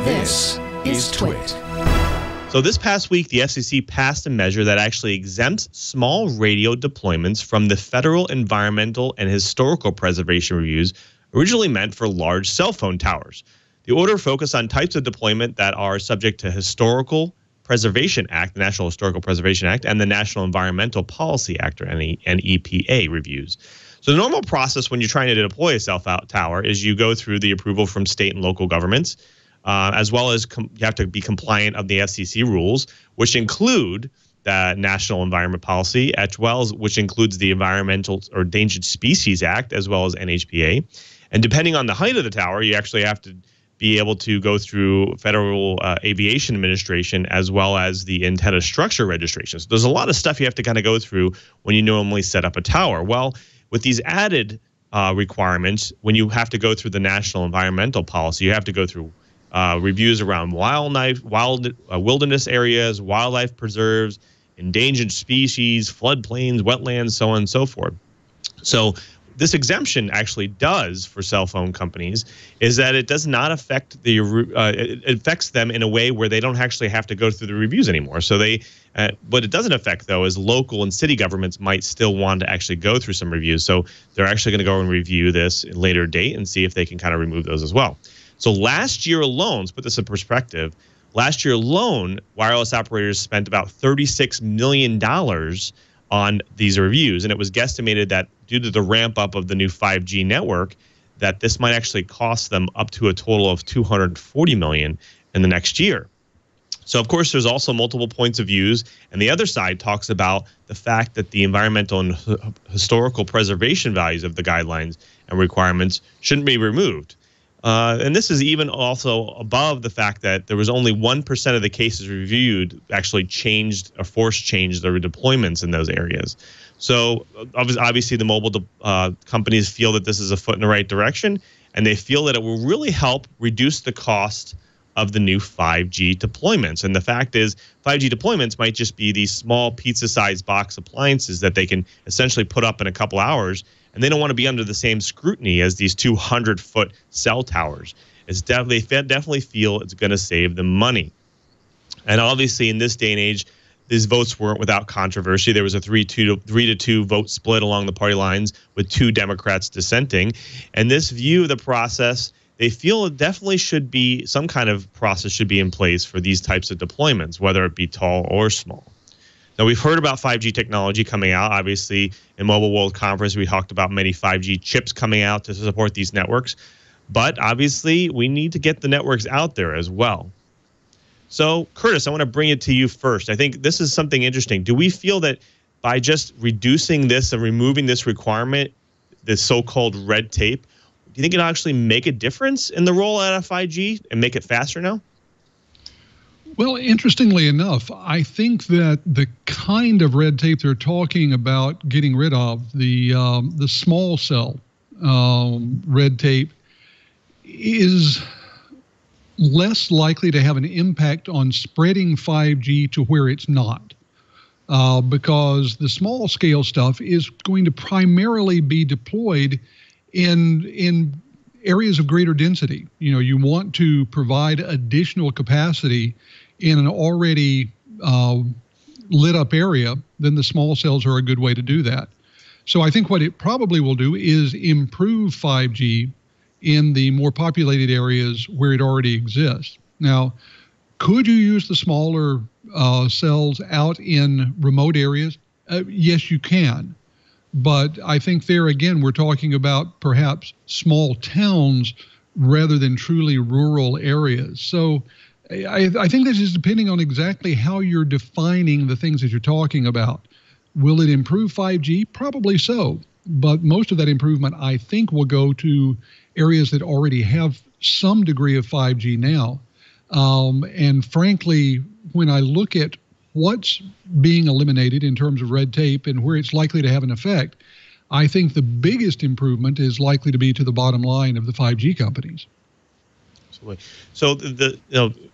This is TWiT. So this past week, the FCC passed a measure that actually exempts small radio deployments from the federal environmental and historical preservation reviews originally meant for large cell phone towers. The order focused on types of deployment that are subject to Historical Preservation Act, the National Historical Preservation Act, and the National Environmental Policy Act, or NEPA reviews. So the normal process when you're trying to deploy a cell tower is you go through the approval from state and local governments, as well as you have to be compliant of the FCC rules, which include the National Environment Policy, as well as which includes the Environmental or Endangered Species Act, as well as NHPA. And depending on the height of the tower, you actually have to be able to go through Federal Aviation Administration, as well as the antenna structure registration. So there's a lot of stuff you have to kind of go through when you normally set up a tower. Well, with these added requirements, when you have to go through the National Environmental Policy, you have to go through reviews around wilderness areas, wildlife preserves, endangered species, floodplains, wetlands, so on and so forth. So this exemption actually does for cell phone companies is that it does not affect the it affects them in a way where they don't actually have to go through the reviews anymore. So they what it doesn't affect, though, is local and city governments might still want to actually go through some reviews. So they're actually going to go and review this at a later date and see if they can kind of remove those as well. So last year alone, let's put this in perspective, last year alone, wireless operators spent about $36 million on these reviews. And it was guesstimated that due to the ramp up of the new 5G network, that this might actually cost them up to a total of $240 million in the next year. So, of course, there's also multiple points of views. And the other side talks about the fact that the environmental and historical preservation values of the guidelines and requirements shouldn't be removed. And this is even also above the fact that there was only 1% of the cases reviewed actually changed or force changed their deployments in those areas. So obviously the mobile companies feel that this is a foot in the right direction, and they feel that it will really help reduce the cost of the new 5G deployments. And the fact is 5G deployments might just be these small pizza-sized box appliances that they can essentially put up in a couple hours, and they don't want to be under the same scrutiny as these 200-foot cell towers. They definitely feel it's going to save them money. And obviously, in this day and age, these votes weren't without controversy. There was a 3-2 vote split along the party lines, with 2 Democrats dissenting. And this view of the process, they feel it definitely should be some kind of process should be in place for these types of deployments, whether it be tall or small. Now, we've heard about 5G technology coming out. Obviously, in Mobile World Conference, we talked about many 5G chips coming out to support these networks. But obviously, we need to get the networks out there as well. So, Curtis, I want to bring it to you first. I think this is something interesting. Do we feel that by just reducing this and removing this requirement, this so-called red tape, do you think it'll actually make a difference in the rollout of 5G and make it faster now? Well, interestingly enough, I think that the kind of red tape they're talking about getting rid of, the small cell red tape, is less likely to have an impact on spreading 5G to where it's not, because the small scale stuff is going to primarily be deployed in areas of greater density. You know, you want to provide additional capacity in an already lit up area, then the small cells are a good way to do that. So I think what it probably will do is improve 5G in the more populated areas where it already exists. Now, could you use the smaller cells out in remote areas? Yes, you can. But I think there, again, we're talking about perhaps small towns rather than truly rural areas. So I think this is depending on exactly how you're defining the things that you're talking about. Will it improve 5G? Probably so. But most of that improvement, I think, will go to areas that already have some degree of 5G now. And frankly, when I look at what's being eliminated in terms of red tape and where it's likely to have an effect, I think the biggest improvement is likely to be to the bottom line of the 5G companies. Absolutely. So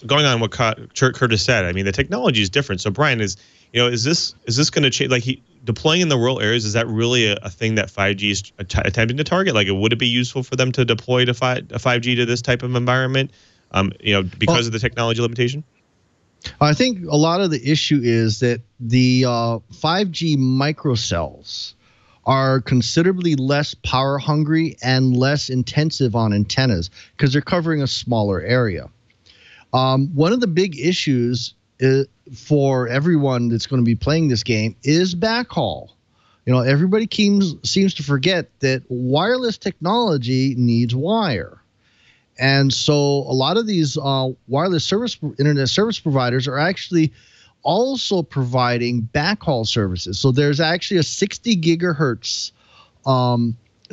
going on what Curtis said, I mean, the technology is different. So Brian, is this going to change? Like deploying in the rural areas, is that really a thing that 5G is attempting to target? Like, would it be useful for them to deploy to 5G to this type of environment? because of the technology limitation? I think a lot of the issue is that the 5G microcells are considerably less power hungry and less intensive on antennas because they're covering a smaller area. One of the big issues for everyone that's going to be playing this game is backhaul. Everybody seems to forget that wireless technology needs wire. And so a lot of these wireless internet service providers are actually also providing backhaul services. So there's actually a 60 gigahertz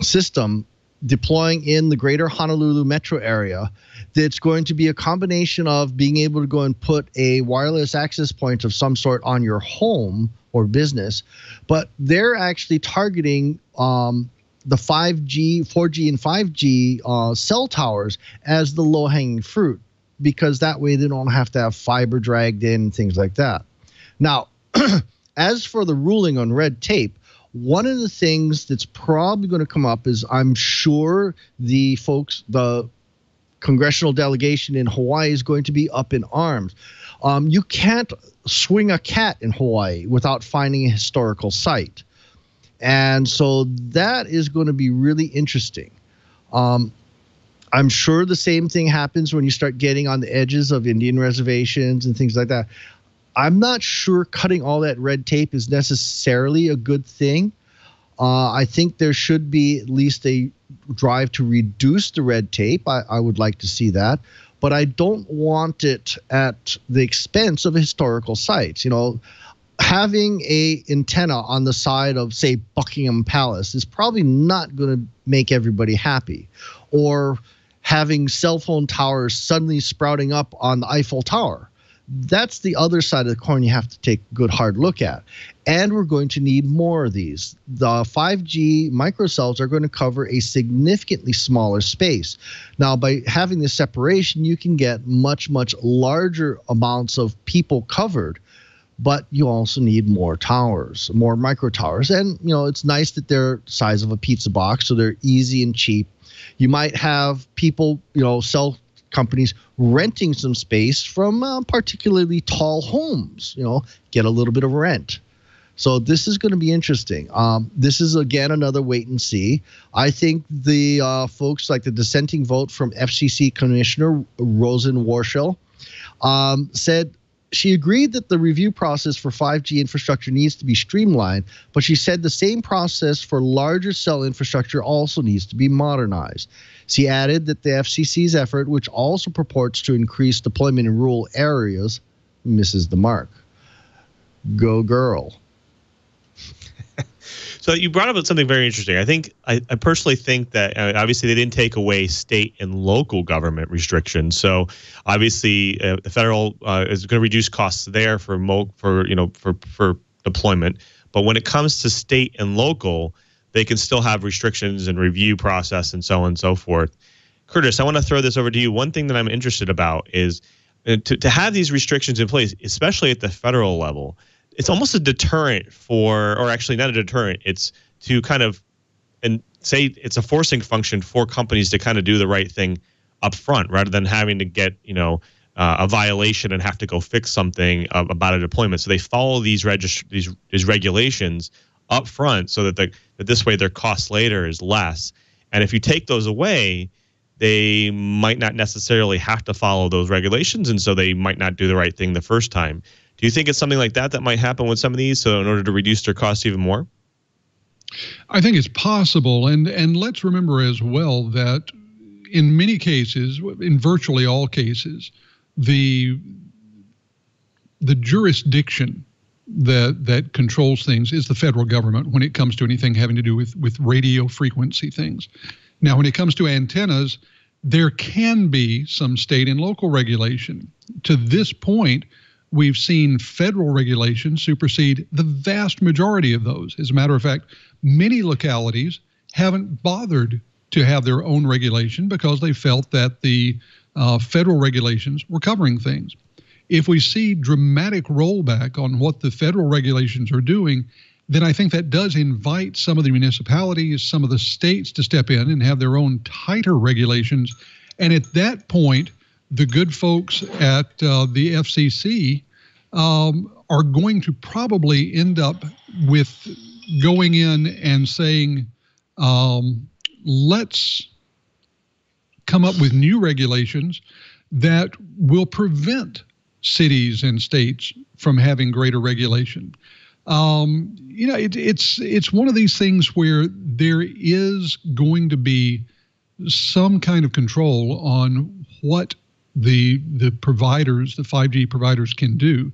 system deploying in the greater Honolulu metro area that's going to be a combination of being able to go and put a wireless access point of some sort on your home or business, but they're actually targeting the 4G and 5G cell towers as the low-hanging fruit, because that way they don't have to have fiber dragged in and things like that. Now, as for the ruling on red tape, one of the things that's probably going to come up is, I'm sure the congressional delegation in Hawaii is going to be up in arms. You can't swing a cat in Hawaii without finding a historical site. And so that is going to be really interesting. I'm sure the same thing happens when you start getting on the edges of Indian reservations and things like that. I'm not sure cutting all that red tape is necessarily a good thing. I think there should be at least a drive to reduce the red tape. I would like to see that. But I don't want it at the expense of historical sites. Having a antenna on the side of, say, Buckingham Palace is probably not going to make everybody happy. Or having cell phone towers suddenly sprouting up on the Eiffel Tower. That's the other side of the coin you have to take a good hard look at. And we're going to need more of these. The 5G microcells are going to cover a significantly smaller space. Now, by having this separation, you can get much, much larger amounts of people covered. But you also need more towers, more micro towers. And, it's nice that they're the size of a pizza box, so they're easy and cheap. You might have people, cell companies renting some space from particularly tall homes, get a little bit of rent. So this is going to be interesting. This is, again, another wait and see. I think the folks, like the dissenting vote from FCC Commissioner Rosen Warshel, said she agreed that the review process for 5G infrastructure needs to be streamlined, but she said the same process for larger cell infrastructure also needs to be modernized. She added that the FCC's effort, which also purports to increase deployment in rural areas, misses the mark. Go girl. So you brought up something very interesting. I personally think that obviously they didn't take away state and local government restrictions. So obviously the federal is going to reduce costs there for deployment. But when it comes to state and local, they can still have restrictions and review process and so on and so forth. Curtis, I want to throw this over to you. One thing that I'm interested about is to have these restrictions in place, especially at the federal level. It's almost a deterrent or actually not a deterrent. It's to kind of, and say it's a forcing function for companies to kind of do the right thing up front, rather than having to get, a violation and have to go fix something about a deployment. So they follow these regulations up front, so that this way their cost later is less. And if you take those away, they might not necessarily have to follow those regulations, and so they might not do the right thing the first time. Do you think it's something like that might happen with some of these, so in order to reduce their costs even more? I think it's possible. And let's remember as well that in many cases, in virtually all cases, the jurisdiction that controls things is the federal government when it comes to anything having to do with radio frequency things. Now, when it comes to antennas, there can be some state and local regulation. To this point, we've seen federal regulations supersede the vast majority of those. As a matter of fact, many localities haven't bothered to have their own regulation because they felt that the federal regulations were covering things. If we see dramatic rollback on what the federal regulations are doing, then I think that does invite some of the municipalities, some of the states to step in and have their own tighter regulations. And at that point, the good folks at the FCC are going to probably end up with going in and saying, let's come up with new regulations that will prevent cities and states from having greater regulation. It's one of these things where there is going to be some kind of control on what the providers, the 5G providers, can do.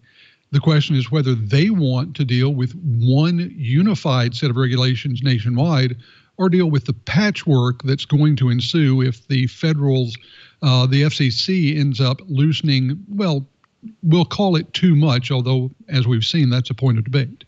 The question is whether they want to deal with one unified set of regulations nationwide or deal with the patchwork that's going to ensue if the the FCC ends up loosening, well, we'll call it too much, although, as we've seen, that's a point of debate.